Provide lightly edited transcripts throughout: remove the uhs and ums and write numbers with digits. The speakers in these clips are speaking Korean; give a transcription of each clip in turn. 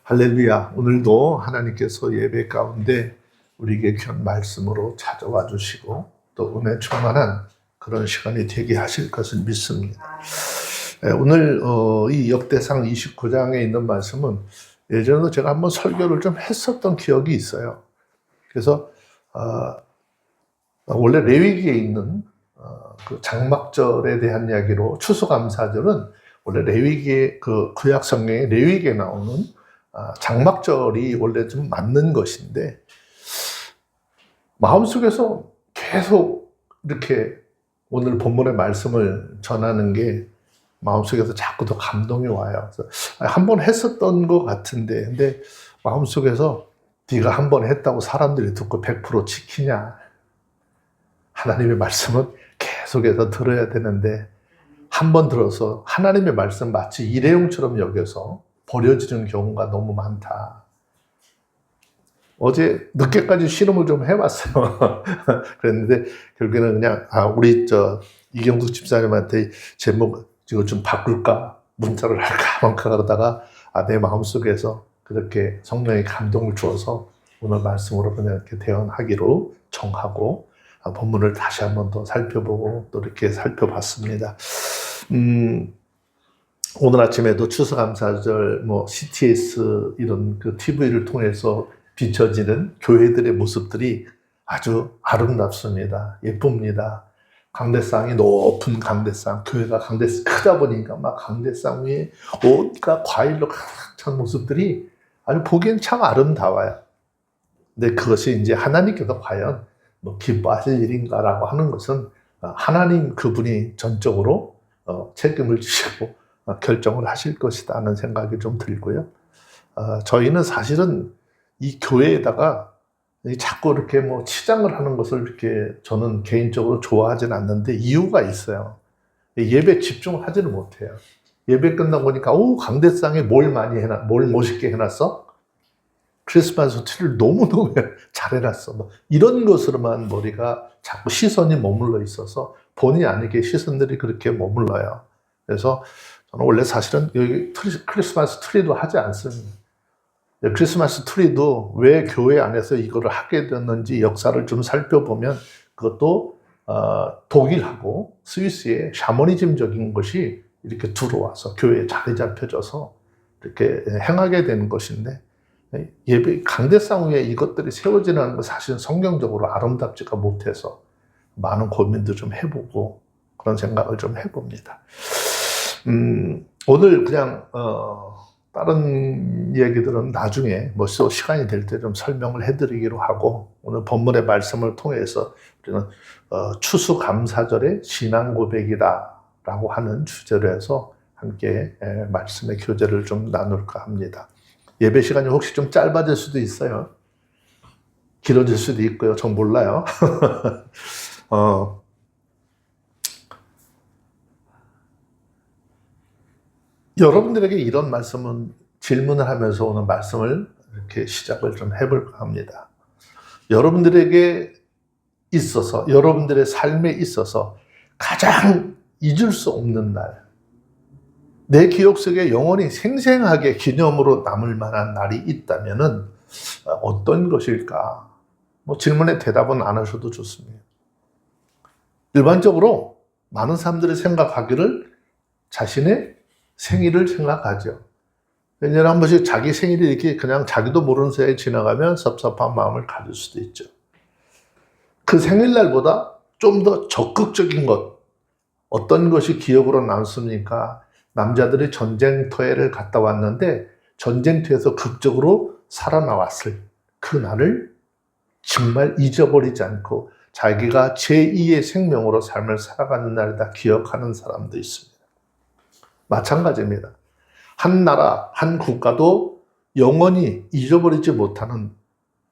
할렐루야. 오늘도 하나님께서 예배 가운데 우리에게 귀한 말씀으로 찾아와 주시고 또 은혜 충만한 그런 시간이 되게 하실 것을 믿습니다. 오늘 이 역대상 29장에 있는 말씀은 예전에도 제가 한번 설교를 좀 했었던 기억이 있어요. 그래서 원래 레위기에 있는 그 장막절에 대한 이야기로 추수감사절은 원래 레위기의 그 구약 성경에 레위기에 나오는 장막절이 원래 좀 맞는 것인데 마음속에서 계속 이렇게 오늘 본문의 말씀을 전하는 게 마음속에서 자꾸 더 감동이 와요. 그래서 한번 했었던 것 같은데 근데 마음속에서 네가 한번 했다고 사람들이 듣고 100% 지키냐. 하나님의 말씀은 계속해서 들어야 되는데 한 번 들어서 하나님의 말씀 마치 일회용처럼 여겨서 버려지는 경우가 너무 많다. 어제 늦게까지 실험을 좀 해봤어요. 그랬는데 결국에는 그냥 우리 이경숙 집사님한테 제목 이거 좀 바꿀까 문자를 할까 말까 그러다가 내 마음속에서 그렇게 성령의 감동을 주어서 오늘 말씀으로 그냥 이렇게 대언하기로 정하고 본문을 다시 한번 더 살펴보고 또 이렇게 살펴봤습니다. 오늘 아침에도 추수감사절, CTS 이런 그 TV를 통해서 비춰지는 교회들의 모습들이 아주 아름답습니다. 예쁩니다. 강대상이 높은 강대상, 교회가 강대상 크다 보니까 막 강대상 위에 온갖 과일로 가득 찬 모습들이 아주 보기엔 참 아름다워요. 근데 그것이 이제 하나님께서 과연 기뻐하실 일인가라고 하는 것은 하나님 그분이 전적으로 책임을 지시고 결정을 하실 것이다 하는 생각이 좀 들고요. 저희는 사실은 이 교회에다가 자꾸 이렇게 치장을 하는 것을 이렇게 저는 개인적으로 좋아하진 않는데 이유가 있어요. 예배 집중을 하지는 못해요. 예배 끝나고 보니까 강대상에 뭘 멋있게 해놨어? 크리스마스 트리를 너무너무 잘 해놨어. 이런 것으로만 머리가 자꾸 시선이 머물러 있어서 본의 아니게 시선들이 그렇게 머물러요. 그래서 저는 원래 사실은 여기 크리스마스 트리도 하지 않습니다. 크리스마스 트리도 왜 교회 안에서 이거를 하게 됐는지 역사를 좀 살펴보면 그것도 독일하고 스위스의 샤머니즘적인 것이 이렇게 들어와서 교회에 자리 잡혀져서 이렇게 행하게 되는 것인데 예배 강대상 위에 이것들이 세워지는 건 사실은 성경적으로 아름답지가 못해서 많은 고민도 좀 해보고 그런 생각을 좀 해봅니다. 오늘 그냥 다른 얘기들은 나중에 또 시간이 될 때 좀 설명을 해드리기로 하고 오늘 본문의 말씀을 통해서 우리는 추수감사절의 신앙 고백이다 라고 하는 주제로 해서 함께 말씀의 교제를 좀 나눌까 합니다. 예배 시간이 혹시 좀 짧아질 수도 있어요. 길어질 수도 있고요. 전 몰라요. 여러분들에게 이런 질문을 하면서 오늘 말씀을 이렇게 시작을 좀 해볼까 합니다. 여러분들에게 있어서, 여러분들의 삶에 있어서 가장 잊을 수 없는 날, 내 기억 속에 영원히 생생하게 기념으로 남을 만한 날이 있다면은 어떤 것일까? 질문에 대답은 안 하셔도 좋습니다. 일반적으로 많은 사람들이 생각하기를 자신의 생일을 생각하죠. 내년에 한 번씩 자기 생일이 이렇게 그냥 자기도 모르는 사이에 지나가면 섭섭한 마음을 가질 수도 있죠. 그 생일날보다 좀 더 적극적인 것, 어떤 것이 기억으로 남습니까? 남자들이 전쟁터에를 갔다 왔는데 전쟁터에서 극적으로 살아나왔을 그 날을 정말 잊어버리지 않고 자기가 제2의 생명으로 삶을 살아가는 날을 다 기억하는 사람도 있습니다. 마찬가지입니다. 한 나라, 한 국가도 영원히 잊어버리지 못하는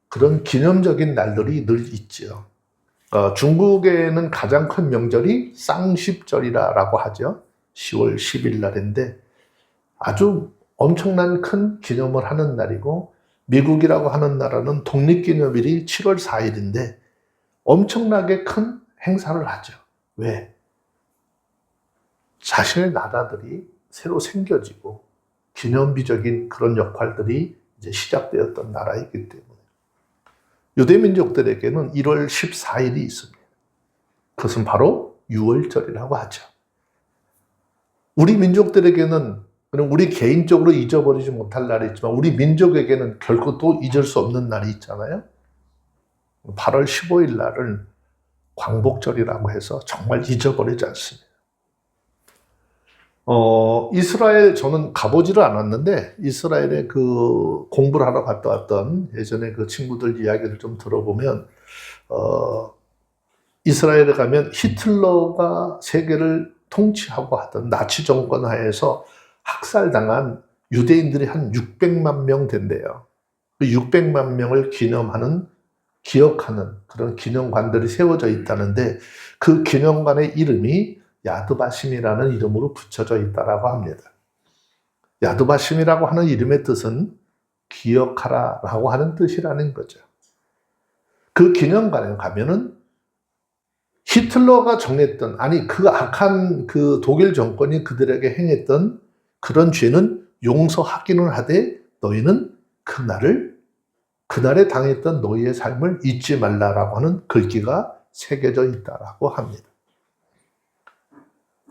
그런 기념적인 날들이 늘 있죠. 중국에는 가장 큰 명절이 쌍십절이라고 하죠. 10월 10일 날인데 아주 엄청난 큰 기념을 하는 날이고 미국이라고 하는 나라는 독립기념일이 7월 4일인데 엄청나게 큰 행사를 하죠. 왜? 자신의 나라들이 새로 생겨지고 기념비적인 그런 역할들이 이제 시작되었던 나라이기 때문에 유대 민족들에게는 1월 14일이 있습니다. 그것은 바로 유월절이라고 하죠. 우리 민족들에게는 우리 개인적으로 잊어버리지 못할 날이 있지만 우리 민족에게는 결코 또 잊을 수 없는 날이 있잖아요. 8월 15일 날은 광복절이라고 해서 정말 잊어버리지 않습니다. 이스라엘 저는 가보지를 않았는데 이스라엘에 그 공부를 하러 갔다 왔던 예전에 그 친구들 이야기를 좀 들어보면 이스라엘에 가면 히틀러가 세계를 통치하고 하던 나치 정권 하에서 학살당한 유대인들이 한 600만 명 된대요. 그 600만 명을 기념하는 기억하는 그런 기념관들이 세워져 있다는데 그 기념관의 이름이 야드바심이라는 이름으로 붙여져 있다라고 합니다. 야드바심이라고 하는 이름의 뜻은 기억하라라고 하는 뜻이라는 거죠. 그 기념관에 가면은 히틀러가 정했던 아니 그 악한 그 독일 정권이 그들에게 행했던 그런 죄는 용서하기는 하되 너희는 그날에 당했던 너희의 삶을 잊지 말라라고 하는 글귀가 새겨져 있다라고 합니다.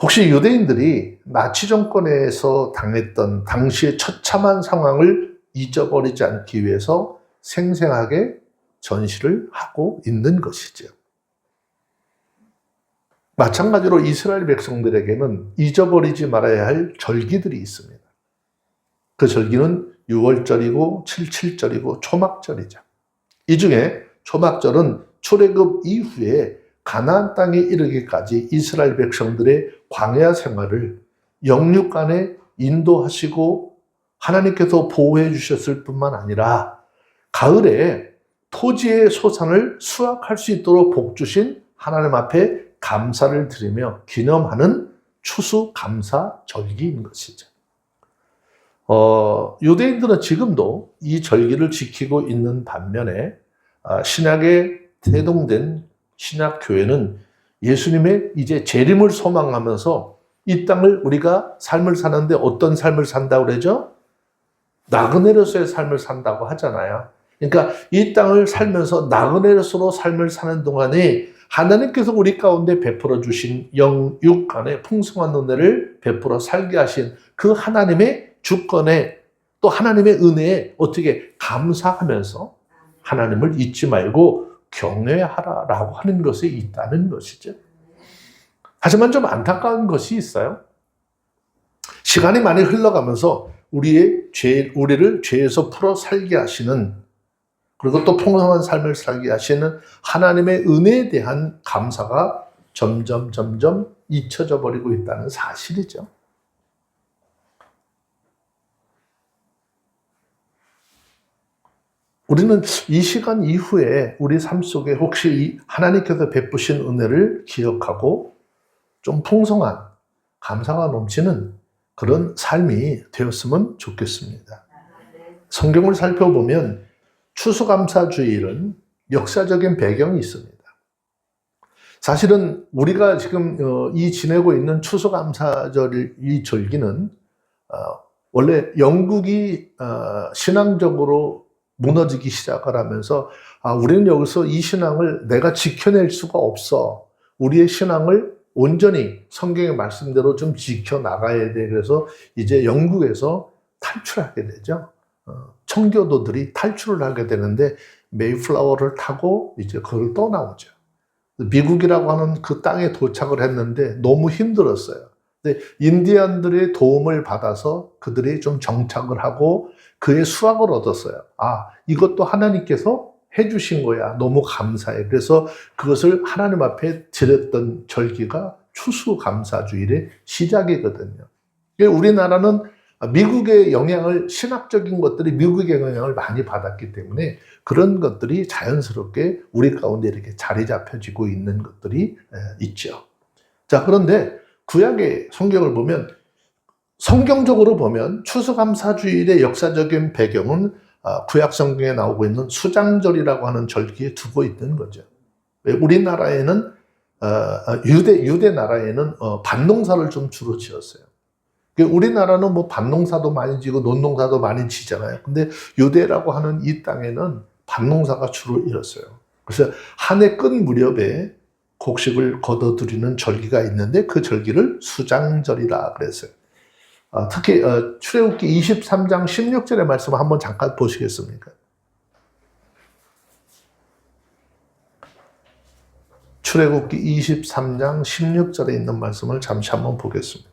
혹시 유대인들이 나치 정권에서 당했던 당시의 처참한 상황을 잊어버리지 않기 위해서 생생하게 전시를 하고 있는 것이죠. 마찬가지로 이스라엘 백성들에게는 잊어버리지 말아야 할 절기들이 있습니다. 그 절기는 유월절이고 칠칠절이고 초막절이죠. 이 중에 초막절은 출애굽 이후에 가나안 땅에 이르기까지 이스라엘 백성들의 광야 생활을 영육간에 인도하시고 하나님께서 보호해 주셨을 뿐만 아니라 가을에 토지의 소산을 수확할 수 있도록 복 주신 하나님 앞에 감사를 드리며 기념하는 추수감사절기인 것이죠. 유대인들은 지금도 이 절기를 지키고 있는 반면에 신약에 태동된 신약교회는 예수님의 이제 재림을 소망하면서 이 땅을 우리가 삶을 사는데 어떤 삶을 산다고 그러죠? 나그네로서의 삶을 산다고 하잖아요. 그러니까 이 땅을 살면서 나그네로서로 삶을 사는 동안에 하나님께서 우리 가운데 베풀어 주신 영육 간의 풍성한 은혜를 베풀어 살게 하신 그 하나님의 주권에 또 하나님의 은혜에 어떻게 감사하면서 하나님을 잊지 말고 경외하라라고 하는 것이 있다는 것이죠. 하지만 좀 안타까운 것이 있어요. 시간이 많이 흘러가면서 우리를 죄에서 풀어 살게 하시는 그리고 또 풍성한 삶을 살게 하시는 하나님의 은혜에 대한 감사가 점점 잊혀져 버리고 있다는 사실이죠. 우리는 이 시간 이후에 우리 삶 속에 혹시 하나님께서 베푸신 은혜를 기억하고 좀 풍성한 감사가 넘치는 그런 삶이 되었으면 좋겠습니다. 성경을 살펴보면 추수감사주일은 역사적인 배경이 있습니다. 사실은 우리가 지금 지내고 있는 추수감사절 이 절기는 원래 영국이 신앙적으로 무너지기 시작을 하면서 우리는 여기서 이 신앙을 내가 지켜낼 수가 없어. 우리의 신앙을 온전히 성경의 말씀대로 좀 지켜나가야 돼. 그래서 이제 영국에서 탈출하게 되죠. 청교도들이 탈출을 하게 되는데 메이플라워를 타고 이제 그걸 떠나오죠. 미국이라고 하는 그 땅에 도착을 했는데 너무 힘들었어요. 근데 인디안들의 도움을 받아서 그들이 좀 정착을 하고 그의 수확을 얻었어요. 이것도 하나님께서 해주신 거야. 너무 감사해. 그래서 그것을 하나님 앞에 드렸던 절기가 추수감사주일의 시작이거든요. 우리나라는 미국의 영향을, 신학적인 것들이 미국의 영향을 많이 받았기 때문에 그런 것들이 자연스럽게 우리 가운데 이렇게 자리 잡혀지고 있는 것들이 있죠. 자, 그런데 구약의 성경을 보면, 성경적으로 보면 추수감사주일의 역사적인 배경은 구약 성경에 나오고 있는 수장절이라고 하는 절기에 두고 있는 거죠. 우리나라에는 유대 나라에는 밭농사를 좀 주로 지었어요. 우리나라는 뭐 밭농사도 많이 지고 논농사도 많이 지잖아요. 근데 유대라고 하는 이 땅에는 밭농사가 주로 일었어요. 그래서 한 해 끝 무렵에 곡식을 거둬들이는 절기가 있는데 그 절기를 수장절이라 그랬어요. 특히 출애굽기 23장 16절의 말씀을 한번 잠깐 보시겠습니까? 출애굽기 23장 16절에 있는 말씀을 잠시 한번 보겠습니다.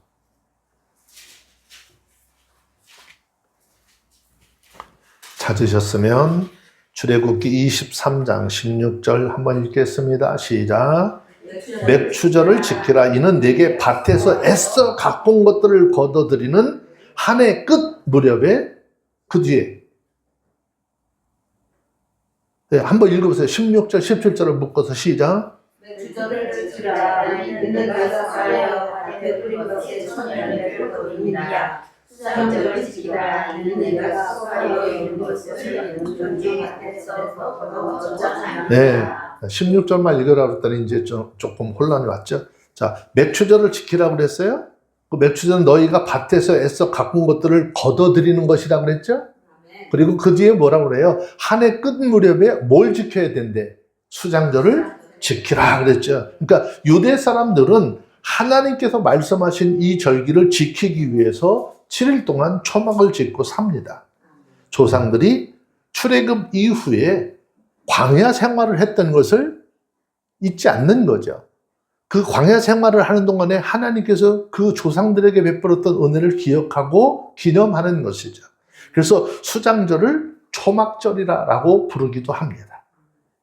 찾으셨으면 출애굽기 23장 16절 한번 읽겠습니다. 시작. 맥추절을 지키라. 이는 내게 밭에서 애써 갖고 온 것들을 거둬들이는 한 해 끝 무렵에 그 뒤에 한번 읽어보세요. 16절 17절을 묶어서 시작. 맥추절을 지키라. 이는 내가 가여 밭에 뿌린 것에 천년을 거둡니다. 수장절을 지키라. 이는 내가 가여 이른 것을 온전히 밭에서 거두었잖아요. 네, 16절만 읽으라 그랬더니 이제 조금 혼란이 왔죠. 자, 맥추절을 지키라고 그랬어요. 그 맥추절은 너희가 밭에서 애써 갖고 온 것들을 거둬들이는 것이라고 그랬죠. 그리고 그 뒤에 뭐라고 그래요? 한 해 끝 무렵에 뭘 지켜야 된대? 수장절을 지키라 그랬죠. 그러니까 유대 사람들은 하나님께서 말씀하신 이 절기를 지키기 위해서 7일 동안 초막을 짓고 삽니다. 조상들이 출애굽 이후에 광야 생활을 했던 것을 잊지 않는 거죠. 그 광야 생활을 하는 동안에 하나님께서 그 조상들에게 베풀었던 은혜를 기억하고 기념하는 것이죠. 그래서 수장절을 초막절이라고 부르기도 합니다.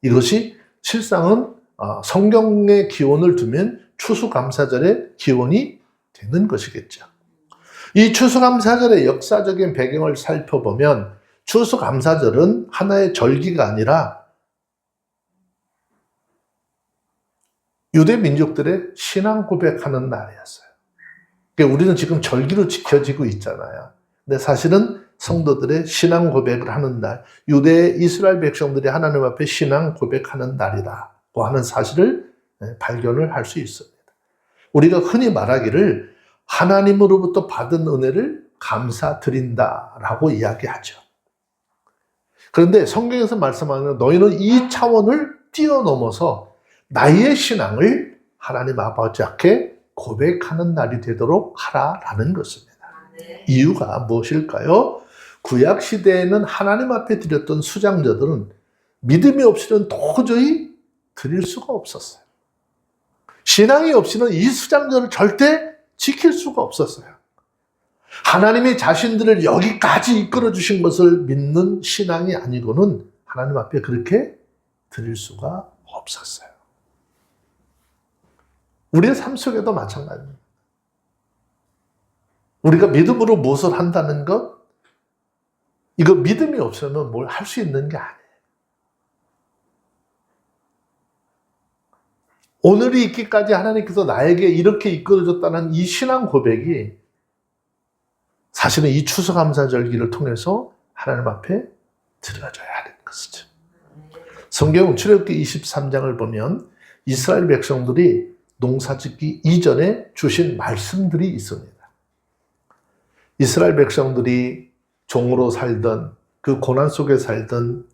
이것이 실상은 성경의 기원을 두면 추수감사절의 기원이 되는 것이겠죠. 이 추수감사절의 역사적인 배경을 살펴보면 추수감사절은 하나의 절기가 아니라 유대 민족들의 신앙 고백하는 날이었어요. 그러니까 우리는 지금 절기로 지켜지고 있잖아요. 근데 사실은 성도들의 신앙 고백을 하는 날, 유대 이스라엘 백성들이 하나님 앞에 신앙 고백하는 날이라고 하는 사실을 발견을 할 수 있습니다. 우리가 흔히 말하기를 하나님으로부터 받은 은혜를 감사드린다라고 이야기하죠. 그런데 성경에서 말씀하는 너희는 이 차원을 뛰어넘어서 나의 신앙을 하나님 아버지 앞에 고백하는 날이 되도록 하라라는 것입니다. 이유가 무엇일까요? 구약 시대에는 하나님 앞에 드렸던 수장자들은 믿음이 없이는 도저히 드릴 수가 없었어요. 신앙이 없이는 이 수장자를 절대 지킬 수가 없었어요. 하나님이 자신들을 여기까지 이끌어 주신 것을 믿는 신앙이 아니고는 하나님 앞에 그렇게 드릴 수가 없었어요. 우리의 삶 속에도 마찬가지입니다. 우리가 믿음으로 무엇을 한다는 것, 이거 믿음이 없으면 뭘 할 수 있는 게 아니에요. 오늘이 있기까지 하나님께서 나에게 이렇게 이끌어줬다는 이 신앙 고백이 사실은 이 추수감사절기를 통해서 하나님 앞에 드려져야 하는 것이죠. 성경 출애굽기 23장을 보면 이스라엘 백성들이 농사짓기 이전에 주신 말씀들이 있습니다. 이스라엘 백성들이 종으로 살던 그 고난 속에 살던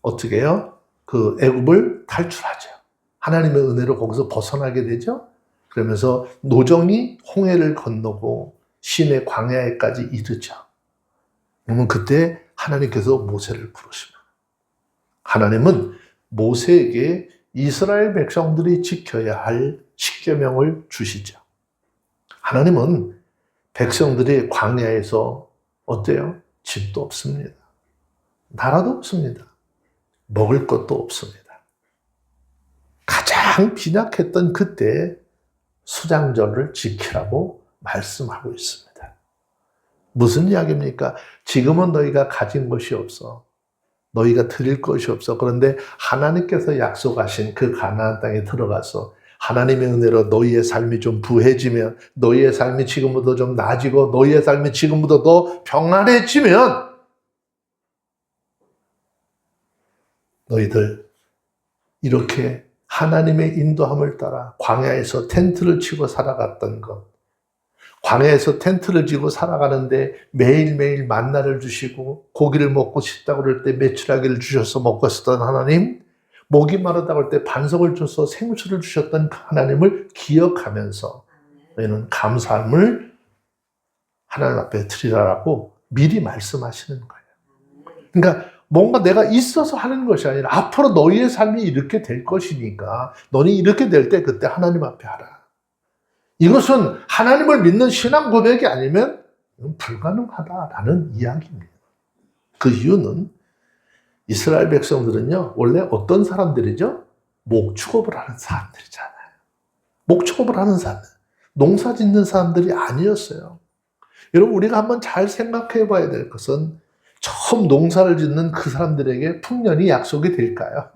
어떻게 해요? 그 애굽을 탈출하죠. 하나님의 은혜로 거기서 벗어나게 되죠. 그러면서 노정이 홍해를 건너고 신의 광야에까지 이르죠. 그러면 그때 하나님께서 모세를 부르십니다. 하나님은 모세에게 이스라엘 백성들이 지켜야 할 십계명을 주시죠. 하나님은 백성들이 광야에서 어때요? 집도 없습니다. 나라도 없습니다. 먹을 것도 없습니다. 가장 빈약했던 그때 수장절을 지키라고 말씀하고 있습니다. 무슨 이야기입니까? 지금은 너희가 가진 것이 없어. 너희가 드릴 것이 없어. 그런데 하나님께서 약속하신 그 가나안 땅에 들어가서 하나님의 은혜로 너희의 삶이 좀 부해지면, 너희의 삶이 지금보다 좀 나아지고 너희의 삶이 지금보다 더 평안해지면 너희들 이렇게 하나님의 인도함을 따라 광야에서 텐트를 치고 살아갔던 것, 광야에서 텐트를 지고 살아가는데 매일매일 만나를 주시고 고기를 먹고 싶다고 그럴 때 메추라기를 주셔서 먹고 있었던 하나님, 목이 마르다고 할 때 반석을 줘서 생수를 주셨던 그 하나님을 기억하면서 너희는 감사함을 하나님 앞에 드리라고 미리 말씀하시는 거예요. 그러니까 뭔가 내가 있어서 하는 것이 아니라 앞으로 너희의 삶이 이렇게 될 것이니까 너희 이렇게 될 때 그때 하나님 앞에 하라. 이것은 하나님을 믿는 신앙 고백이 아니면 불가능하다라는 이야기입니다. 그 이유는 이스라엘 백성들은요, 원래 어떤 사람들이죠? 목축업을 하는 사람들이잖아요. 목축업을 하는 사람들, 농사 짓는 사람들이 아니었어요. 여러분, 우리가 한번 잘 생각해 봐야 될 것은 처음 농사를 짓는 그 사람들에게 풍년이 약속이 될까요?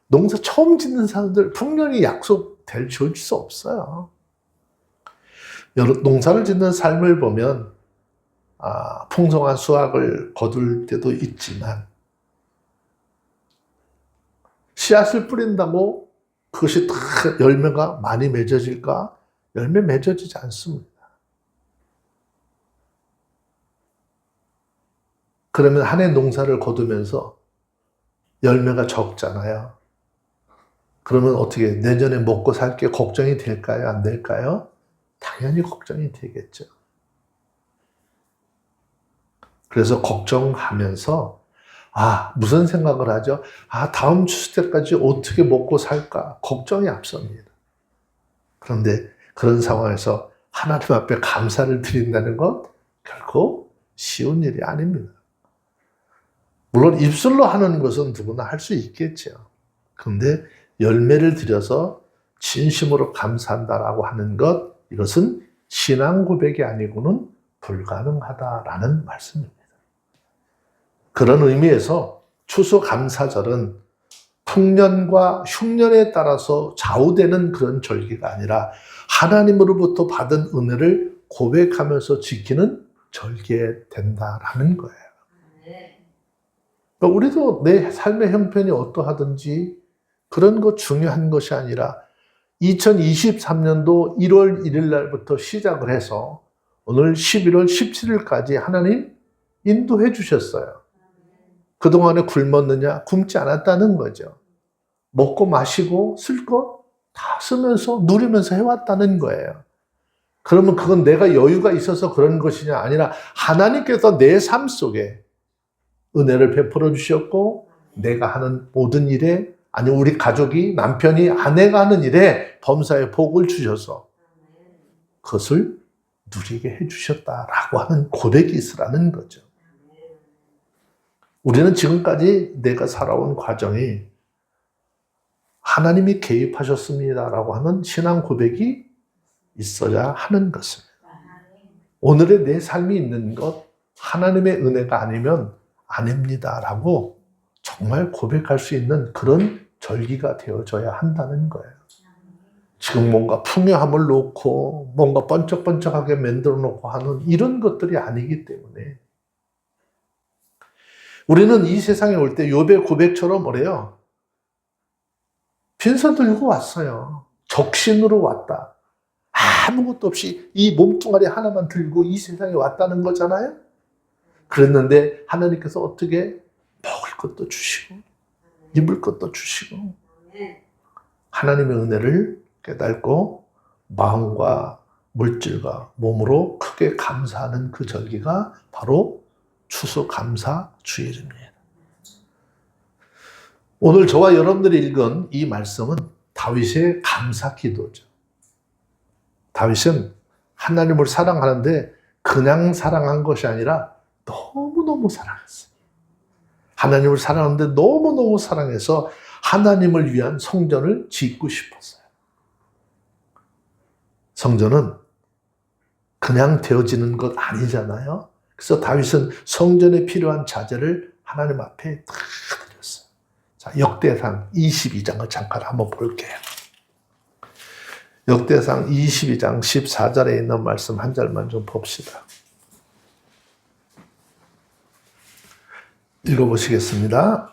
농사 처음 짓는 사람들 풍년이 약속될 수 없어요. 농사를 짓는 삶을 보면 풍성한 수확을 거둘 때도 있지만 씨앗을 뿌린다고 그것이 다 열매가 많이 맺어질까? 열매 맺어지지 않습니다. 그러면 한 해 농사를 거두면서 열매가 적잖아요. 그러면 어떻게 내년에 먹고 살 게 걱정이 될까요? 안 될까요? 당연히 걱정이 되겠죠. 그래서 걱정하면서 무슨 생각을 하죠? 다음 추수 때까지 어떻게 먹고 살까? 걱정이 앞섭니다. 그런데 그런 상황에서 하나님 앞에 감사를 드린다는 것 결코 쉬운 일이 아닙니다. 물론 입술로 하는 것은 누구나 할 수 있겠죠. 그런데 열매를 들여서 진심으로 감사한다라고 하는 것, 이것은 신앙 고백이 아니고는 불가능하다라는 말씀입니다. 그런 의미에서 추수감사절은 풍년과 흉년에 따라서 좌우되는 그런 절기가 아니라 하나님으로부터 받은 은혜를 고백하면서 지키는 절기에 된다라는 거예요. 그러니까 우리도 내 삶의 형편이 어떠하든지 그런 것 중요한 것이 아니라 2023년도 1월 1일 날부터 시작을 해서 오늘 11월 17일까지 하나님 인도해 주셨어요. 그동안에 굶었느냐? 굶지 않았다는 거죠. 먹고 마시고 쓸 것 다 쓰면서 누리면서 해왔다는 거예요. 그러면 그건 내가 여유가 있어서 그런 것이냐? 아니라 하나님께서 내 삶 속에 은혜를 베풀어 주셨고 내가 하는 모든 일에, 아니 우리 가족이, 남편이, 아내가 하는 일에 범사에 복을 주셔서 그것을 누리게 해주셨다라고 하는 고백이 있으라는 거죠. 우리는 지금까지 내가 살아온 과정이 하나님이 개입하셨습니다라고 하는 신앙 고백이 있어야 하는 것입니다. 오늘의 내 삶이 있는 것 하나님의 은혜가 아니면 아닙니다라고 정말 고백할 수 있는 그런 절기가 되어져야 한다는 거예요. 지금 뭔가 풍요함을 놓고 뭔가 번쩍번쩍하게 만들어 놓고 하는 이런 것들이 아니기 때문에 우리는 이 세상에 올 때 욥의 고백처럼 뭐래요? 빈손 들고 왔어요. 적신으로 왔다. 아무것도 없이 이 몸뚱아리 하나만 들고 이 세상에 왔다는 거잖아요. 그랬는데 하나님께서 어떻게 먹을 것도 주시고 입을 것도 주시고 하나님의 은혜를 깨닫고 마음과 물질과 몸으로 크게 감사하는 그 절기가 바로 추수감사 주일입니다. 오늘 저와 여러분들이 읽은 이 말씀은 다윗의 감사 기도죠. 다윗은 하나님을 사랑하는데 그냥 사랑한 것이 아니라 너무너무 사랑했어요. 하나님을 사랑하는데 너무너무 사랑해서 하나님을 위한 성전을 짓고 싶었어요. 성전은 그냥 되어지는 것 아니잖아요. 그래서 다윗은 성전에 필요한 자재를 하나님 앞에 다 드렸어요. 자, 역대상 22장을 잠깐 한번 볼게요. 역대상 22장 14절에 있는 말씀 한 절만 좀 봅시다. 읽어보시겠습니다.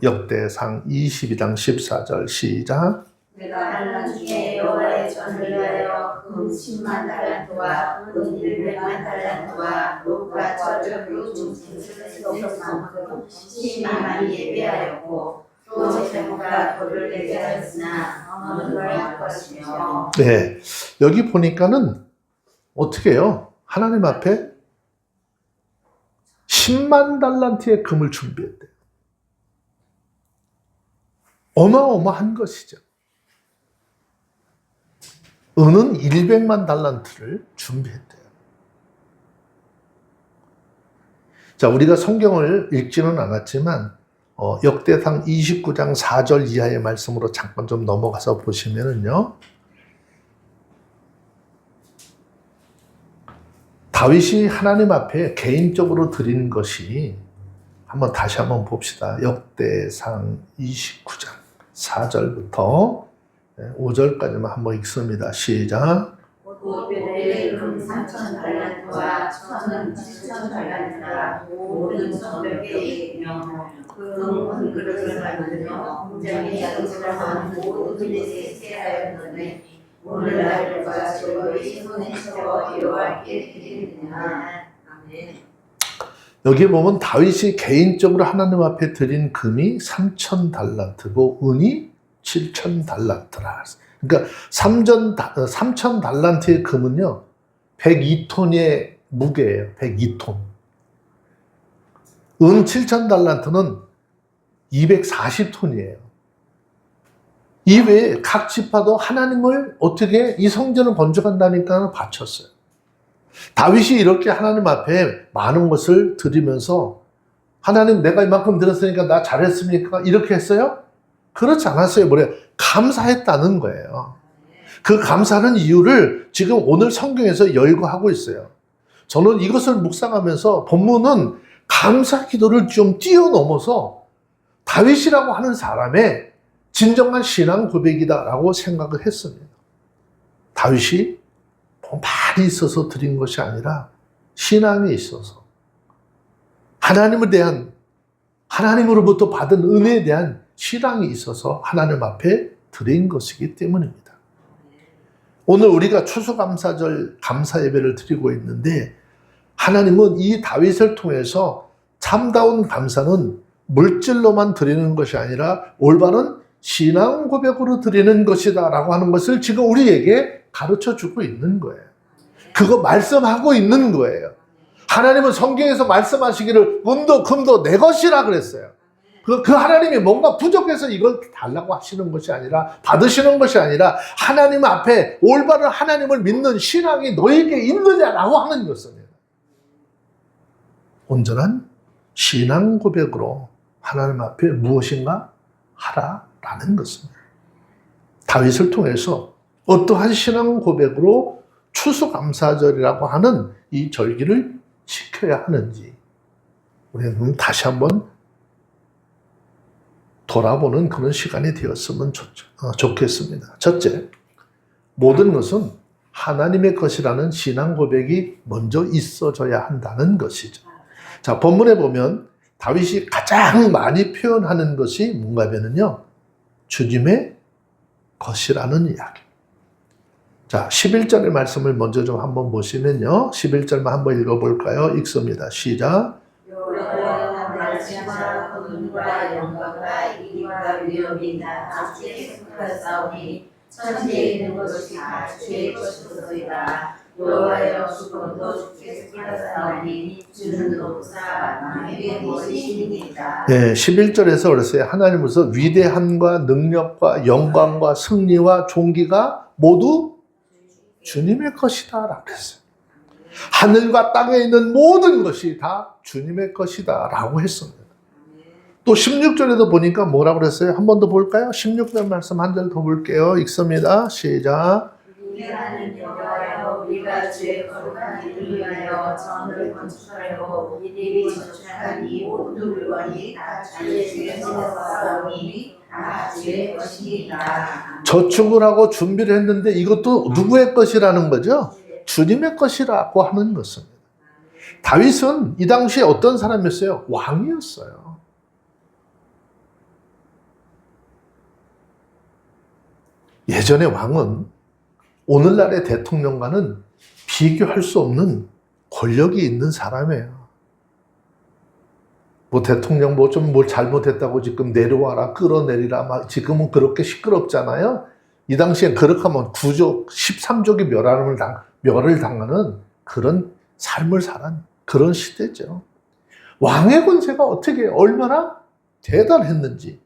역대상 22장 14절 시작. 내가 한난 중에 여호와의 전을 위하여 그 금 10만 달란트와 은 100만 달란트와 녹과 철을 그 중심을 세울 만큼 시민만 예배하였고 또 재물과 돌을 내게 하였으나 어느 할 것이며. 네, 여기 보니까는 어떻게 해요? 하나님 앞에 10만 달란트의 금을 준비했대요. 어마어마한 것이죠. 은은 100만 달란트를 준비했대요. 자, 우리가 성경을 읽지는 않았지만 역대상 29장 4절 이하의 말씀으로 잠깐 좀 넘어가서 보시면은요, 다윗이 하나님 앞에 개인적으로 드린 것이 다시 한번 봅시다. 역대상 29장 4절부터 5절까지만 한번 읽습니다. 시작. 오벨의 금 3천 달란트와 천은 7천 달란트라 모든 1,100개이며 금 그릇을 만들며 공장에 양식하는 모든 일에 세하였는데 오늘날과 저희 손에 채워 여호와께 드리느냐. 아멘. 여기 보면 다윗이 개인적으로 하나님 앞에 드린 금이 3천 달란트고 은이 7천 달란트라. 그러니까 3천 달란트의 금은요 102톤의 무게예요. 102톤. 은 7천 달란트는 240톤이에요. 이외에 각 지파도 하나님을 어떻게 이 성전을 건축한다니까 바쳤어요. 다윗이 이렇게 하나님 앞에 많은 것을 드리면서 하나님 내가 이만큼 드렸으니까 나 잘했습니까? 이렇게 했어요? 그렇지 않았어요. 감사했다는 거예요. 그 감사하는 이유를 지금 오늘 성경에서 열거하고 있어요. 저는 이것을 묵상하면서 본문은 감사 기도를 좀 뛰어넘어서 다윗이라고 하는 사람의 진정한 신앙 고백이다라고 생각을 했습니다. 다윗이 말이 있어서 드린 것이 아니라 신앙이 있어서 하나님에 대한, 하나님으로부터 받은 은혜에 대한 신앙이 있어서 하나님 앞에 드린 것이기 때문입니다. 오늘 우리가 추수감사절 감사 예배를 드리고 있는데 하나님은 이 다윗을 통해서 참다운 감사는 물질로만 드리는 것이 아니라 올바른 신앙 고백으로 드리는 것이다 라고 하는 것을 지금 우리에게 가르쳐 주고 있는 거예요. 그거 말씀하고 있는 거예요. 하나님은 성경에서 말씀하시기를 은도 금도 내 것이라 그랬어요. 그 하나님이 뭔가 부족해서 이걸 달라고 하시는 것이 아니라, 받으시는 것이 아니라 하나님 앞에 올바른 하나님을 믿는 신앙이 너에게 있느냐라고 하는 것입니다. 온전한 신앙 고백으로 하나님 앞에 무엇인가 하라라는 것입니다. 다윗을 통해서 어떠한 신앙 고백으로 추수감사절이라고 하는 이 절기를 지켜야 하는지 우리는 다시 한번 돌아보는 그런 시간이 되었으면 좋겠습니다. 첫째, 모든 것은 하나님의 것이라는 신앙 고백이 먼저 있어져야 한다는 것이죠. 자, 본문에 보면 다윗이 가장 많이 표현하는 것이 뭔가 하면요, 주님의 것이라는 이야기. 자, 11절의 말씀을 먼저 좀 한번 보시면요, 11절만 한번 읽어볼까요? 읽습니다. 시작. 여호와의 말씀과 권능과 영광과 이기와 위엄이 다 주께 속하사오니 천지에 있는 것이 다 주의 것이로소이다. 여호와여 주권도 주께 속하사오니 주는 높사 만유의 머리시니이다. 네, 11절에서 그랬어요. 하나님으로서 위대함과 능력과 영광과 승리와 존귀가 모두 주님의 것이다 라고 했어요. 하늘과 땅에 있는 모든 것이 다 주님의 것이다 라고 했습니다. 또 16절에도 보니까 뭐라고 그랬어요? 한 번 더 볼까요? 16절 말씀 한 절 더 볼게요. 읽습니다. 시작. 우리는 여호와여 우리가 주의 거룩한 이름을 위하여 전을 건축하려고 우리들이 저축한 이 모든 물건이 다 주의 것이니 다 주의 것이니이다. 저축을 하고 준비를 했는데 이것도 누구의 것이라는 거죠? 주님의 것이라고 하는 것입니다. 다윗은 이 당시에 어떤 사람이었어요? 왕이었어요. 예전에 왕은 오늘날의 대통령과는 비교할 수 없는 권력이 있는 사람이에요. 뭐 대통령 뭐 좀 뭘 잘못했다고 지금 내려와라, 끌어내리라, 막 지금은 그렇게 시끄럽잖아요. 이 당시엔 그렇게 하면 9조, 13조기 멸을 당하는 그런 삶을 살한 그런 시대죠. 왕의 권세가 어떻게 얼마나 대단했는지.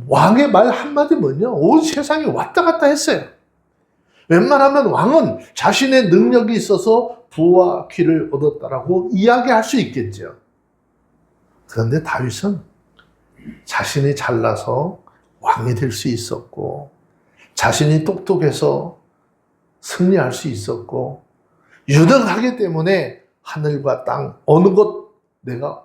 왕의 말 한마디면요, 온 세상이 왔다 갔다 했어요. 웬만하면 왕은 자신의 능력이 있어서 부와 귀를 얻었다라고 이야기할 수 있겠죠. 그런데 다윗은 자신이 잘나서 왕이 될 수 있었고, 자신이 똑똑해서 승리할 수 있었고, 유능하기 때문에 하늘과 땅 어느 것 내가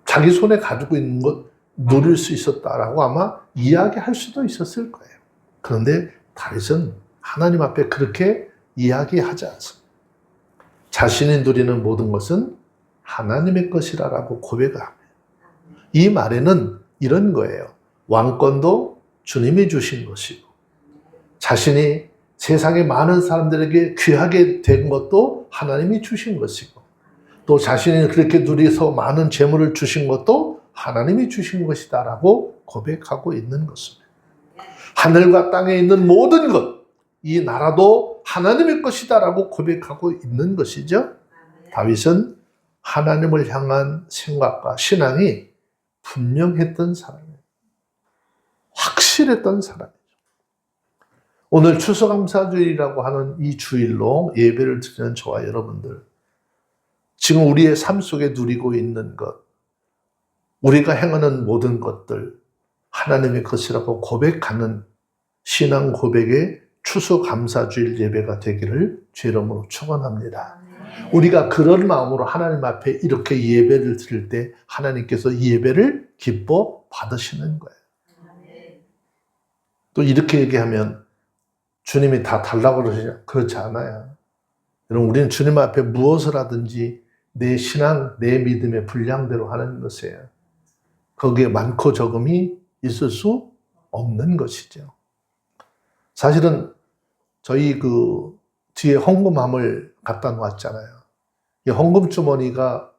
자기 손에 가지고 있는 것 누릴 수 있었다라고 아마 이야기할 수도 있었을 거예요. 그런데 다윗은 하나님 앞에 그렇게 이야기하지 않습니다. 자신이 누리는 모든 것은 하나님의 것이라고 고백합니다. 이 말에는 이런 거예요. 왕권도 주님이 주신 것이고, 자신이 세상의 많은 사람들에게 귀하게 된 것도 하나님이 주신 것이고, 또 자신이 그렇게 누리서 많은 재물을 주신 것도 하나님이 주신 것이다라고 고백하고 있는 것입니다. 하늘과 땅에 있는 모든 것, 이 나라도 하나님의 것이다라고 고백하고 있는 것이죠. 다윗은 하나님을 향한 생각과 신앙이 분명했던 사람이에요. 확실했던 사람이죠. 오늘 추수감사주일이라고 하는 이 주일로 예배를 드리는 저와 여러분들, 지금 우리의 삶 속에 누리고 있는 것, 우리가 행하는 모든 것들 하나님의 것이라고 고백하는 신앙 고백의 추수감사주일 예배가 되기를 주 이름으로 축원합니다. 우리가 그런 마음으로 하나님 앞에 이렇게 예배를 드릴 때 하나님께서 이 예배를 기뻐 받으시는 거예요. 또 이렇게 얘기하면 주님이 다 달라고 그러시냐? 그렇지 않아요. 여러분, 우리는 주님 앞에 무엇을 하든지 내 신앙, 내 믿음의 분량대로 하는 것이에요. 거기에 많고 적음이 있을 수 없는 것이죠. 사실은 저희 그 뒤에 헌금함을 갖다 놓았잖아요. 이 헌금 주머니가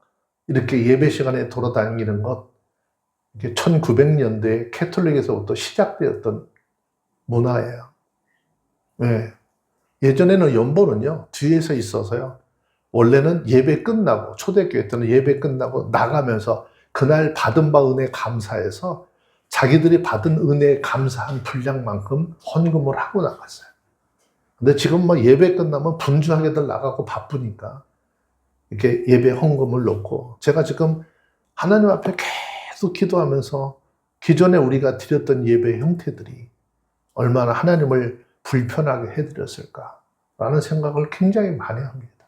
이렇게 예배 시간에 돌아다니는 것, 이게 1900년대 캐톨릭에서부터 시작되었던 문화예요. 네. 예전에는 연보는요, 뒤에서 있어서요, 원래는 예배 끝나고, 초대교회 때는 예배 끝나고 나가면서 그날 받은 바 은혜 감사해서 자기들이 받은 은혜에 감사한 분량만큼 헌금을 하고 나갔어요. 근데 지금 뭐 예배 끝나면 분주하게들 나가고 바쁘니까 이렇게 예배 헌금을 놓고, 제가 지금 하나님 앞에 계속 기도하면서 기존에 우리가 드렸던 예배 형태들이 얼마나 하나님을 불편하게 해드렸을까라는 생각을 굉장히 많이 합니다.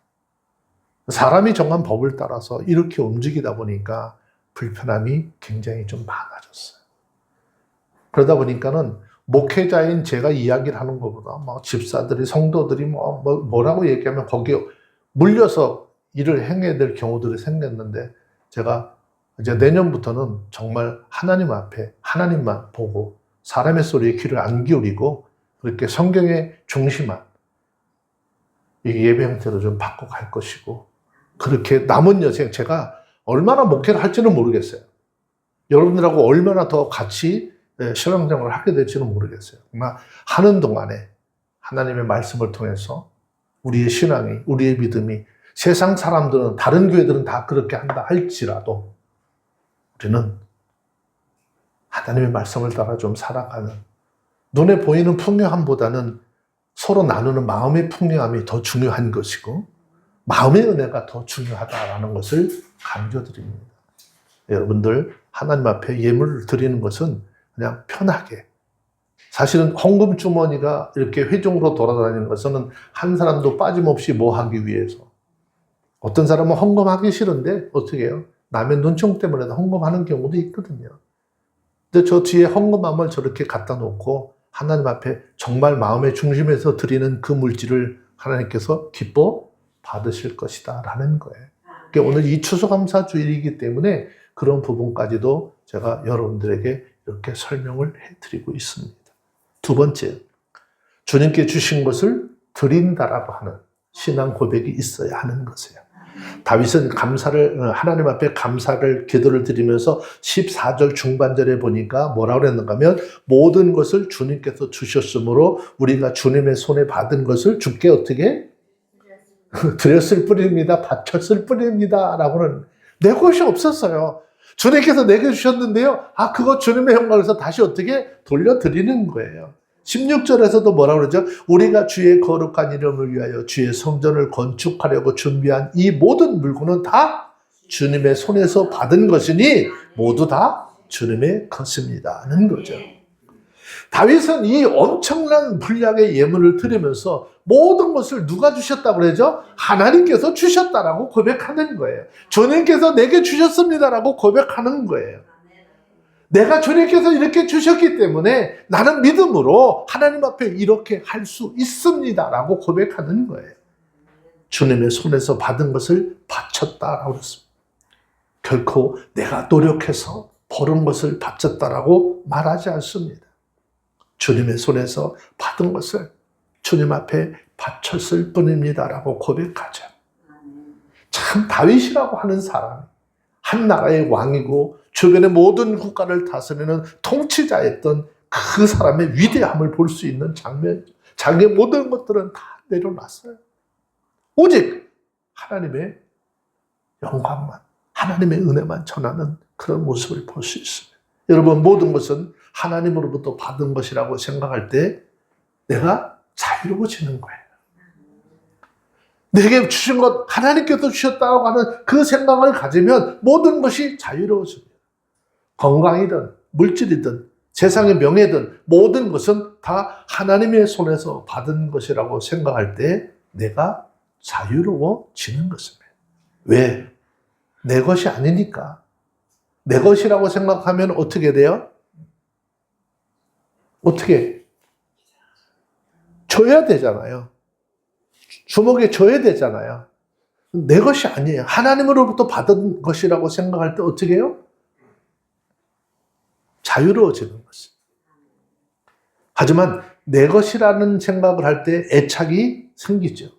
사람이 정한 법을 따라서 이렇게 움직이다 보니까 불편함이 굉장히 좀 많아졌어요. 그러다 보니까는 목회자인 제가 이야기를 하는 것보다 뭐 집사들이, 성도들이 뭐라고 얘기하면 거기에 물려서 일을 행해야 될 경우들이 생겼는데, 제가 이제 내년부터는 정말 하나님 앞에 하나님만 보고 사람의 소리에 귀를 안 기울이고 그렇게 성경에 중심한 이 예배 형태로 좀 바꿔갈 것이고, 그렇게 남은 여생 제가 얼마나 목회를 할지는 모르겠어요. 여러분들하고 얼마나 더 같이 신앙생활을 하게 될지는 모르겠어요. 그러나 하는 동안에 하나님의 말씀을 통해서 우리의 신앙이, 우리의 믿음이, 세상 사람들은, 다른 교회들은 다 그렇게 한다 할지라도 우리는 하나님의 말씀을 따라 좀 살아가는, 눈에 보이는 풍요함보다는 서로 나누는 마음의 풍요함이 더 중요한 것이고 마음의 은혜가 더 중요하다라는 것을 강조드립니다. 여러분들, 하나님 앞에 예물을 드리는 것은 그냥 편하게, 사실은 헌금 주머니가 이렇게 회중으로 돌아다니는 것은 한 사람도 빠짐없이 뭐 하기 위해서, 어떤 사람은 헌금하기 싫은데 어떻게 해요? 남의 눈총 때문에 헌금하는 경우도 있거든요. 근데 저 뒤에 헌금함을 저렇게 갖다 놓고 하나님 앞에 정말 마음의 중심에서 드리는 그 물질을 하나님께서 기뻐 받으실 것이다 라는 거예요. 그러니까 오늘 이 추수감사주일이기 때문에 그런 부분까지도 제가 여러분들에게 이렇게 설명을 해드리고 있습니다. 두 번째, 주님께 주신 것을 드린다라고 하는 신앙 고백이 있어야 하는 것이에요. 다윗은 하나님 앞에 감사를 기도를 드리면서 14절 중반절에 보니까 뭐라고 그랬는가 하면 모든 것을 주님께서 주셨으므로 우리가 주님의 손에 받은 것을 주께 어떻게 드렸을 뿐입니다. 바쳤을 뿐입니다. 라고는 내 것이 없었어요. 주님께서 내게 주셨는데요. 그거 주님의 영광에서 다시 어떻게 돌려드리는 거예요. 16절에서도 뭐라고 그러죠? 우리가 주의 거룩한 이름을 위하여 주의 성전을 건축하려고 준비한 이 모든 물건은 다 주님의 손에서 받은 것이니 모두 다 주님의 것입니다. 하는 거죠. 다윗은 이 엄청난 분량의 예물을 드리면서 모든 것을 누가 주셨다고 그러죠? 하나님께서 주셨다라고 고백하는 거예요. 주님께서 내게 주셨습니다라고 고백하는 거예요. 내가 주님께서 이렇게 주셨기 때문에 나는 믿음으로 하나님 앞에 이렇게 할 수 있습니다라고 고백하는 거예요. 주님의 손에서 받은 것을 바쳤다라고 그랬습니다. 결코 내가 노력해서 벌은 것을 바쳤다라고 말하지 않습니다. 주님의 손에서 받은 것을 주님 앞에 바쳤을 뿐입니다라고 고백하죠. 참 다윗이라고 하는 사람이 한 나라의 왕이고 주변의 모든 국가를 다스리는 통치자였던 그 사람의 위대함을 볼 수 있는 장면, 자기의 모든 것들은 다 내려놨어요. 오직 하나님의 영광만, 하나님의 은혜만 전하는 그런 모습을 볼 수 있습니다. 여러분, 모든 것은 하나님으로부터 받은 것이라고 생각할 때 내가 자유로워지는 거예요. 내게 주신 것 하나님께서 주셨다고 하는 그 생각을 가지면 모든 것이 자유로워집니다. 건강이든 물질이든 세상의 명예든 모든 것은 다 하나님의 손에서 받은 것이라고 생각할 때 내가 자유로워지는 것입니다. 왜? 내 것이 아니니까. 내 것이라고 생각하면 어떻게 돼요? 어떻게? 줘야 되잖아요. 주먹에 줘야 되잖아요. 내 것이 아니에요. 하나님으로부터 받은 것이라고 생각할 때 어떻게 해요? 자유로워지는 것입니다. 하지만 내 것이라는 생각을 할 때 애착이 생기죠.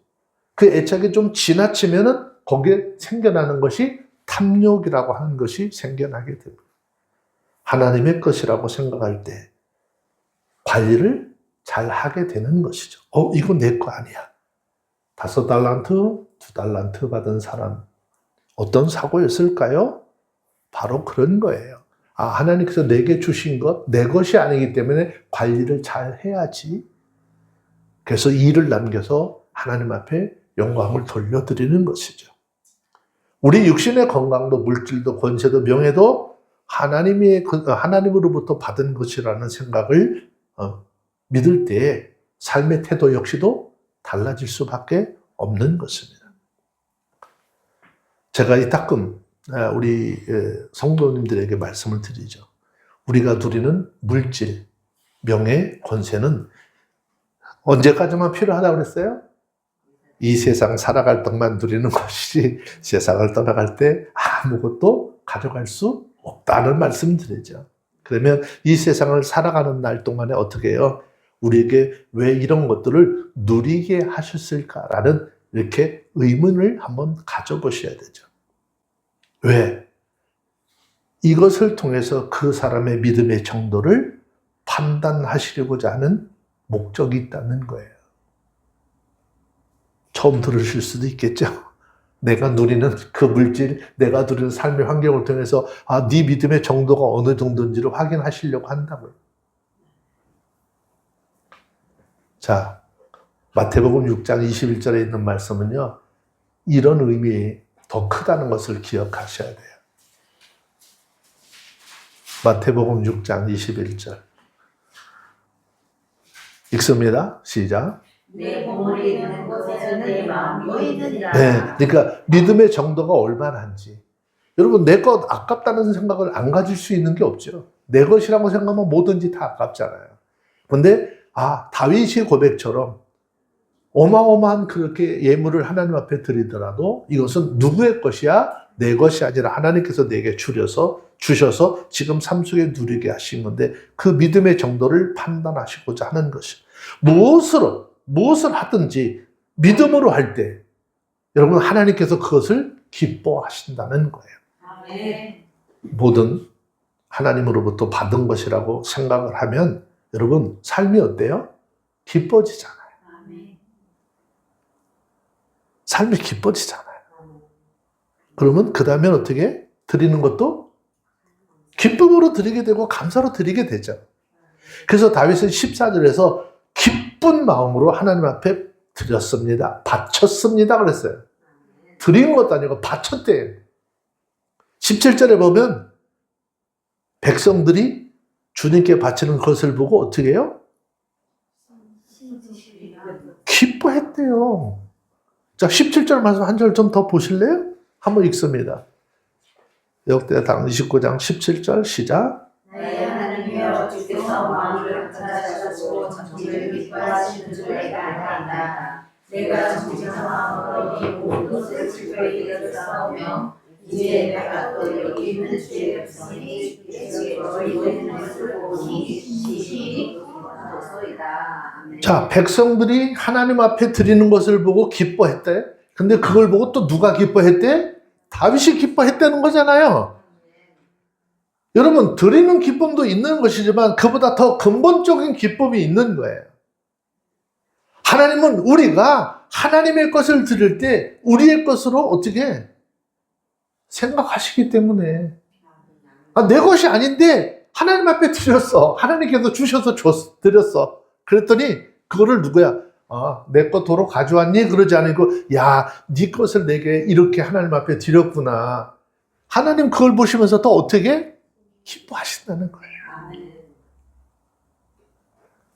그 애착이 좀 지나치면은 거기에 생겨나는 것이 탐욕이라고 하는 것이 생겨나게 됩니다. 하나님의 것이라고 생각할 때 관리를 잘 하게 되는 것이죠. 이거 내 거 아니야. 5달란트, 2달란트 받은 사람 어떤 사고였을까요? 바로 그런 거예요. 하나님께서 내게 주신 것, 내 것이 아니기 때문에 관리를 잘 해야지. 그래서 일을 남겨서 하나님 앞에 영광을 돌려드리는 것이죠. 우리 육신의 건강도 물질도 권세도 명예도 하나님으로부터 받은 것이라는 생각을 믿을 때 삶의 태도 역시도 달라질 수밖에 없는 것입니다. 제가 이따금 우리 성도님들에게 말씀을 드리죠. 우리가 누리는 물질, 명예, 권세는 언제까지만 필요하다고 그랬어요? 이 세상 살아갈 동안 누리는 것이지 세상을 떠나갈 때 아무것도 가져갈 수 없다는 말씀드리죠. 그러면 이 세상을 살아가는 날 동안에 어떻게 해요? 우리에게 왜 이런 것들을 누리게 하셨을까라는 이렇게 의문을 한번 가져보셔야 되죠. 왜? 이것을 통해서 그 사람의 믿음의 정도를 판단하시려고자 하는 목적이 있다는 거예요. 처음 들으실 수도 있겠죠. 내가 누리는 그 물질, 내가 누리는 삶의 환경을 통해서 네 믿음의 정도가 어느 정도인지를 확인하시려고 한다고요. 자, 마태복음 6장 21절에 있는 말씀은요, 이런 의미에 더 크다는 것을 기억하셔야 돼요. 마태복음 6장 21절. 읽습니다. 시작. 내 보물이 있는 곳에서 내 마음이 있느니라. 네, 그러니까 믿음의 정도가 얼마나인지. 여러분, 내 것 아깝다는 생각을 안 가질 수 있는 게 없죠. 내 것이라고 생각하면 뭐든지 다 아깝잖아요. 그런데 다윗의 고백처럼 어마어마한 그렇게 예물을 하나님 앞에 드리더라도 이것은 누구의 것이야? 내 것이 아니라 하나님께서 내게 주셔서 지금 삶 속에 누리게 하신 건데 그 믿음의 정도를 판단하시고자 하는 것이. 무엇을 하든지 믿음으로 할 때 여러분 하나님께서 그것을 기뻐하신다는 거예요. 아멘. 뭐든 하나님으로부터 받은 것이라고 생각을 하면 여러분 삶이 어때요? 기뻐지잖아요. 아멘. 삶이 기뻐지잖아요. 그러면 그 다음엔 어떻게? 드리는 것도 기쁨으로 드리게 되고 감사로 드리게 되죠. 그래서 다윗은 14절에서 기쁜 마음으로 하나님 앞에 드렸습니다. 바쳤습니다. 그랬어요. 드린 것도 아니고 바쳤대요. 17절에 보면 백성들이 주님께 바치는 것을 보고 어떻게 해요? 기뻐했대요. 자, 17절 말씀 한 절 좀 더 보실래요? 한번 읽습니다. 역대상 29장 17절 시작. 나의 하나님이여 주께서 마음을 감사하시고 정직을 기뻐하시는 줄 내가 알아간다. 내가 정직한 마음으로 이 모든 것을 즐거이 여겼사오며 이제 내가 또 여기 있는 주의 백성이 주께서 이루고 있는 것을 보니 시시 웃소이다. 아멘. 자, 백성들이 하나님 앞에 드리는 것을 보고 기뻐했대. 근데 그걸 보고 또 누가 기뻐했대? 다윗이 기뻐했다는 거잖아요. 여러분, 드리는 기쁨도 있는 것이지만 그보다 더 근본적인 기쁨이 있는 거예요. 하나님은 우리가 하나님의 것을 드릴 때 우리의 것으로 어떻게 생각하시기 때문에 내 것이 아닌데 하나님 앞에 드렸어. 하나님께서 주셔서 드렸어. 그랬더니 그거를 누구야? 내 것 도로 가져왔니? 그러지 않고 야, 네 것을 내게 이렇게 하나님 앞에 드렸구나. 하나님 그걸 보시면서 더 어떻게? 기뻐하신다는 거예요.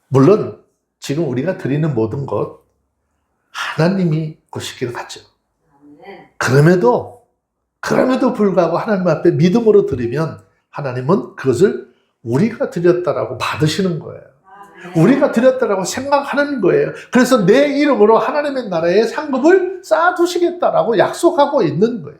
물론 지금 우리가 드리는 모든 것 하나님이 보시기를 하죠. 그럼에도 불구하고 하나님 앞에 믿음으로 드리면 하나님은 그것을 우리가 드렸다라고 받으시는 거예요. 우리가 드렸다라고 생각하는 거예요. 그래서 내 이름으로 하나님의 나라에 상급을 쌓아두시겠다라고 약속하고 있는 거예요.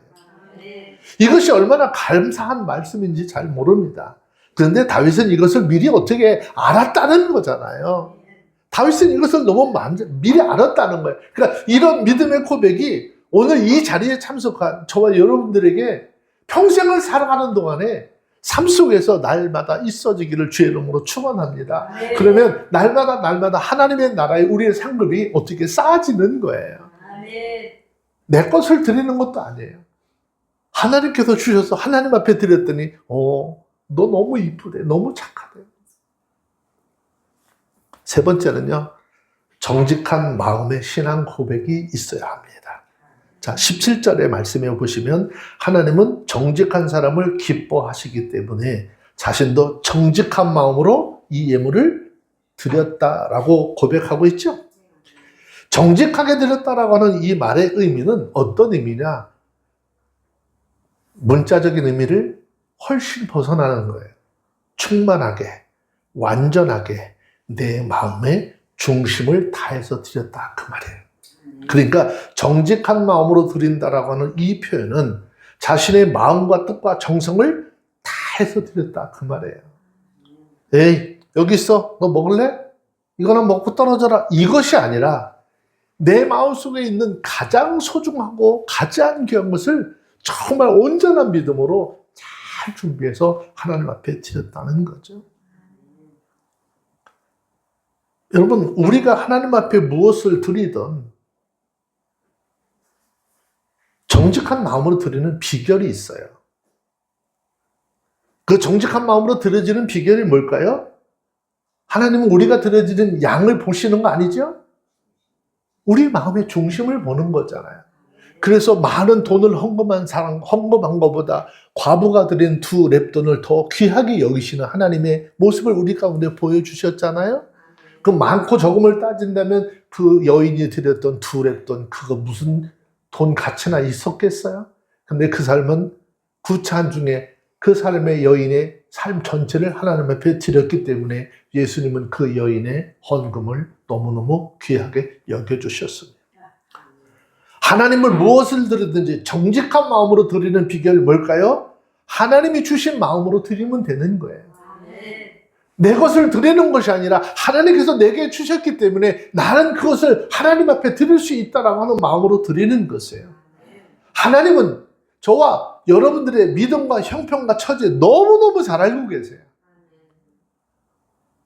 이것이 얼마나 감사한 말씀인지 잘 모릅니다. 그런데 다윗은 이것을 미리 어떻게 알았다는 거잖아요. 다윗은 이것을 너무 미리 알았다는 거예요. 그러니까 이런 믿음의 고백이 오늘 이 자리에 참석한 저와 여러분들에게 평생을 살아가는 동안에 삶 속에서 날마다 있어지기를 주의 이름으로 축원합니다. 그러면 날마다 하나님의 나라에 우리의 상급이 어떻게 쌓아지는 거예요. 내 것을 드리는 것도 아니에요. 하나님께서 주셔서 하나님 앞에 드렸더니 너 너무 이쁘대. 너무 착하대. 세 번째는요. 정직한 마음의 신앙 고백이 있어야 합니다. 자, 17절의 말씀에 보시면 하나님은 정직한 사람을 기뻐하시기 때문에 자신도 정직한 마음으로 이 예물을 드렸다라고 고백하고 있죠. 정직하게 드렸다라고 하는 이 말의 의미는 어떤 의미냐? 문자적인 의미를 훨씬 벗어나는 거예요. 충만하게, 완전하게 내 마음의 중심을 다해서 드렸다 그 말이에요. 그러니까 정직한 마음으로 드린다라고 하는 이 표현은 자신의 마음과 뜻과 정성을 다해서 드렸다 그 말이에요. 에이, 여기 있어. 너 먹을래? 이거나 먹고 떨어져라. 이것이 아니라 내 마음속에 있는 가장 소중하고 가장 귀한 것을 정말 온전한 믿음으로 잘 준비해서 하나님 앞에 드렸다는 거죠. 여러분, 우리가 하나님 앞에 무엇을 드리든 정직한 마음으로 드리는 비결이 있어요. 그 정직한 마음으로 드려지는 비결이 뭘까요? 하나님은 우리가 드려지는 양을 보시는 거 아니죠? 우리 마음의 중심을 보는 거잖아요. 그래서 많은 돈을 헌금한 것보다 과부가 드린 2 렙돈을 더 귀하게 여기시는 하나님의 모습을 우리 가운데 보여주셨잖아요. 그 많고 적음을 따진다면 그 여인이 드렸던 2 렙돈 그거 무슨 돈 가치나 있었겠어요? 근데 그 삶은 구차한 중에 그 삶의 여인의 삶 전체를 하나님 앞에 드렸기 때문에 예수님은 그 여인의 헌금을 너무너무 귀하게 여겨주셨습니다. 하나님을 무엇을 드리든지 정직한 마음으로 드리는 비결이 뭘까요? 하나님이 주신 마음으로 드리면 되는 거예요. 내 것을 드리는 것이 아니라 하나님께서 내게 주셨기 때문에 나는 그것을 하나님 앞에 드릴 수 있다라고 하는 마음으로 드리는 것이에요. 하나님은 저와 여러분들의 믿음과 형편과 처지 너무너무 잘 알고 계세요.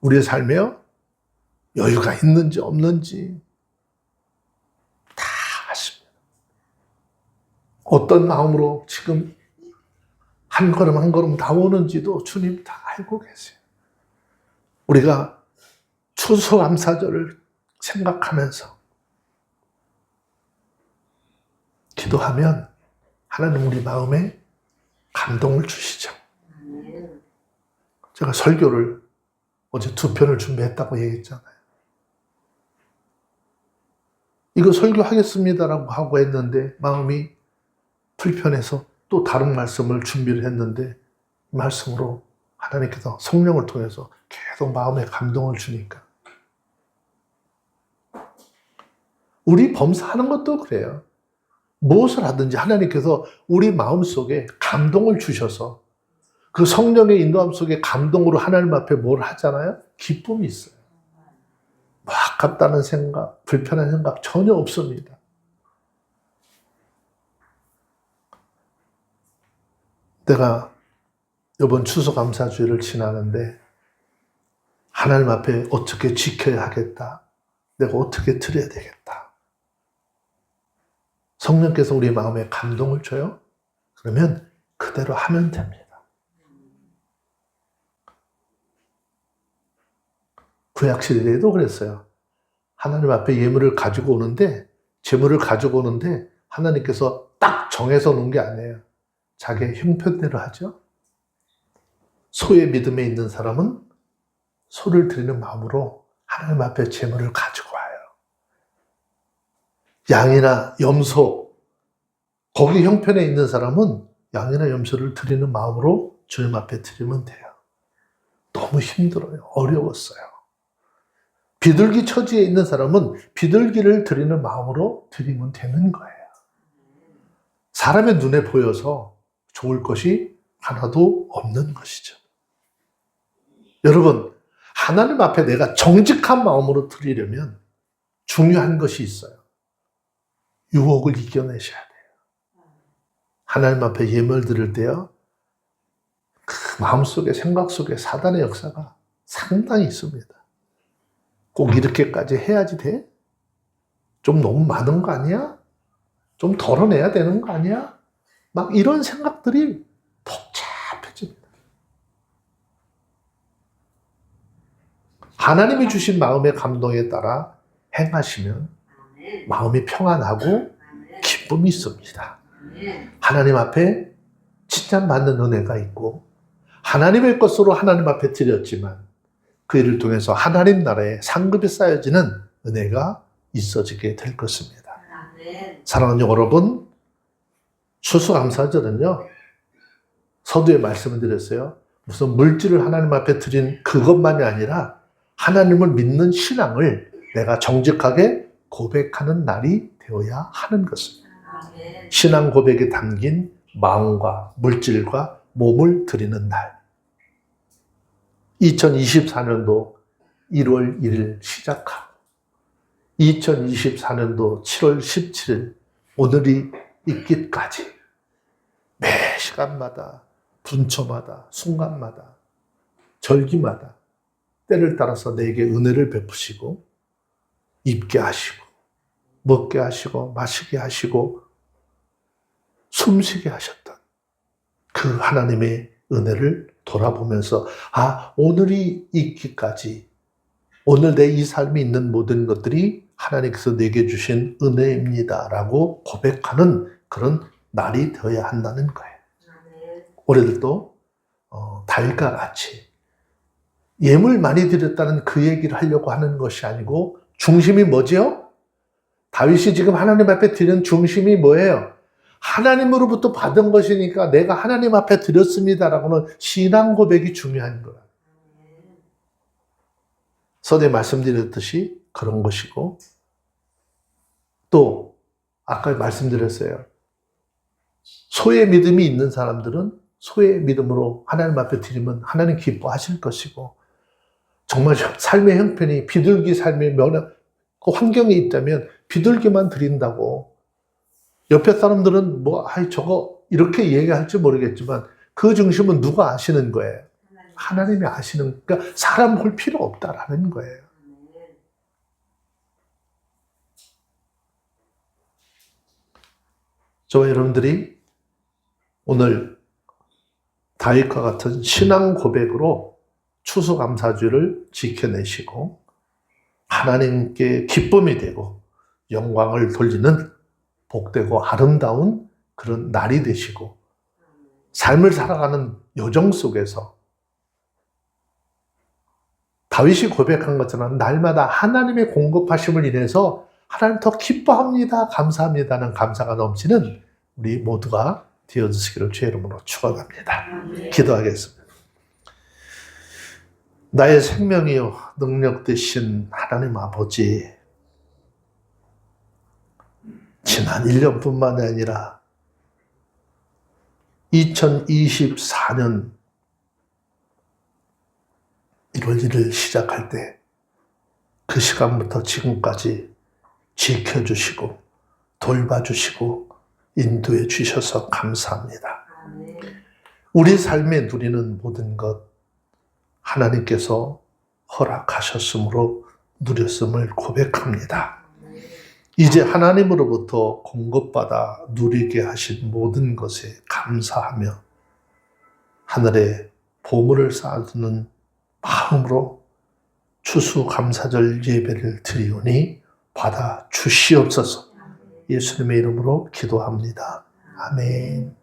우리의 삶에요, 여유가 있는지 없는지 다 아십니다. 어떤 마음으로 지금 한 걸음 한 걸음 나오는지도 주님 다 알고 계세요. 우리가 추수감사절을 생각하면서 기도하면 하나님 우리 마음에 감동을 주시죠. 제가 설교를 어제 2편을 준비했다고 얘기했잖아요. 이거 설교하겠습니다라고 하고 했는데 마음이 불편해서 또 다른 말씀을 준비를 했는데 말씀으로 하나님께서 성령을 통해서 계속 마음에 감동을 주니까 우리 범사하는 것도 그래요. 무엇을 하든지 하나님께서 우리 마음속에 감동을 주셔서 그 성령의 인도함 속에 감동으로 하나님 앞에 뭘 하잖아요? 기쁨이 있어요. 뭐 아깝다는 생각, 불편한 생각 전혀 없습니다. 내가 이번 추수감사주일을 지나는데 하나님 앞에 어떻게 지켜야 하겠다. 내가 어떻게 드려야 되겠다. 성령께서 우리 마음에 감동을 줘요. 그러면 그대로 하면 됩니다. 구약시대에도 그랬어요. 하나님 앞에 예물을 가지고 오는데, 제물을 가지고 오는데 하나님께서 딱 정해서 놓은 게 아니에요. 자기의 형편대로 하죠. 소의 믿음에 있는 사람은 소를 드리는 마음으로 하나님 앞에 제물을 가지고 와요. 양이나 염소, 거기 형편에 있는 사람은 양이나 염소를 드리는 마음으로 주님 앞에 드리면 돼요. 너무 힘들어요. 어려웠어요. 비둘기 처지에 있는 사람은 비둘기를 드리는 마음으로 드리면 되는 거예요. 사람의 눈에 보여서 좋을 것이 하나도 없는 것이죠. 여러분, 하나님 앞에 내가 정직한 마음으로 드리려면 중요한 것이 있어요. 유혹을 이겨내셔야 돼요. 하나님 앞에 예물 드릴 때요, 그 마음속에, 생각 속에 사단의 역사가 상당히 있습니다. 꼭 이렇게까지 해야지 돼? 좀 너무 많은 거 아니야? 좀 덜어내야 되는 거 아니야? 막 이런 생각들이 복잡해집니다. 하나님이 주신 마음의 감동에 따라 행하시면 마음이 평안하고 기쁨이 있습니다. 하나님 앞에 칭찬받는 은혜가 있고 하나님의 것으로 하나님 앞에 드렸지만 그 일을 통해서 하나님 나라에 상급이 쌓여지는 은혜가 있어지게 될 것입니다. 사랑하는 여러분, 추수감사절은요, 서두에 말씀을 드렸어요. 무슨 물질을 하나님 앞에 드린 그것만이 아니라 하나님을 믿는 신앙을 내가 정직하게 고백하는 날이 되어야 하는 것입니다. 신앙 고백에 담긴 마음과 물질과 몸을 드리는 날. 2024년도 1월 1일 시작하고 2024년도 7월 17일 오늘이 있기까지 매 시간마다 분초마다 순간마다 절기마다 때를 따라서 내게 은혜를 베푸시고 입게 하시고 먹게 하시고 마시게 하시고 숨쉬게 하셨던 그 하나님의 은혜를 돌아보면서 오늘이 있기까지 오늘 내 이 삶이 있는 모든 것들이 하나님께서 내게 주신 은혜입니다 라고 고백하는 그런 날이 되어야 한다는 거예요. 올해들도 다윗과 같이 예물 많이 드렸다는 그 얘기를 하려고 하는 것이 아니고 중심이 뭐지요? 다윗이 지금 하나님 앞에 드리는 중심이 뭐예요? 하나님으로부터 받은 것이니까 내가 하나님 앞에 드렸습니다라고는 신앙 고백이 중요한 거예요. 서두에 말씀드렸듯이 그런 것이고 또 아까 말씀드렸어요. 소의 믿음이 있는 사람들은 소의 믿음으로 하나님 앞에 드리면 하나님 기뻐하실 것이고 정말 삶의 형편이 비둘기 삶의 그 환경에 있다면 비둘기만 드린다고. 옆에 사람들은 저거 이렇게 얘기할지 모르겠지만 그 중심은 누가 아시는 거예요? 하나님이 아시는, 그러니까 사람 볼 필요 없다라는 거예요. 저와 여러분들이 오늘 다윗과 같은 신앙 고백으로 추수감사주를 지켜내시고 하나님께 기쁨이 되고 영광을 돌리는 복되고 아름다운 그런 날이 되시고 삶을 살아가는 여정 속에서 다윗이 고백한 것처럼 날마다 하나님의 공급하심을 인해서 하나님 더 기뻐합니다, 감사합니다는 감사가 넘치는 우리 모두가 되어주시기를 주의 이름으로 축원합니다. 기도하겠습니다. 나의 생명이요 능력 되신 하나님 아버지, 지난 1년뿐만 아니라 2024년 1월 1일 시작할 때 그 시간부터 지금까지 지켜주시고 돌봐주시고 인도해 주셔서 감사합니다. 우리 삶에 누리는 모든 것 하나님께서 허락하셨으므로 누렸음을 고백합니다. 이제 하나님으로부터 공급받아 누리게 하신 모든 것에 감사하며 하늘에 보물을 쌓아두는 마음으로 추수감사절 예배를 드리오니 받아 주시옵소서. 예수님의 이름으로 기도합니다. 아멘.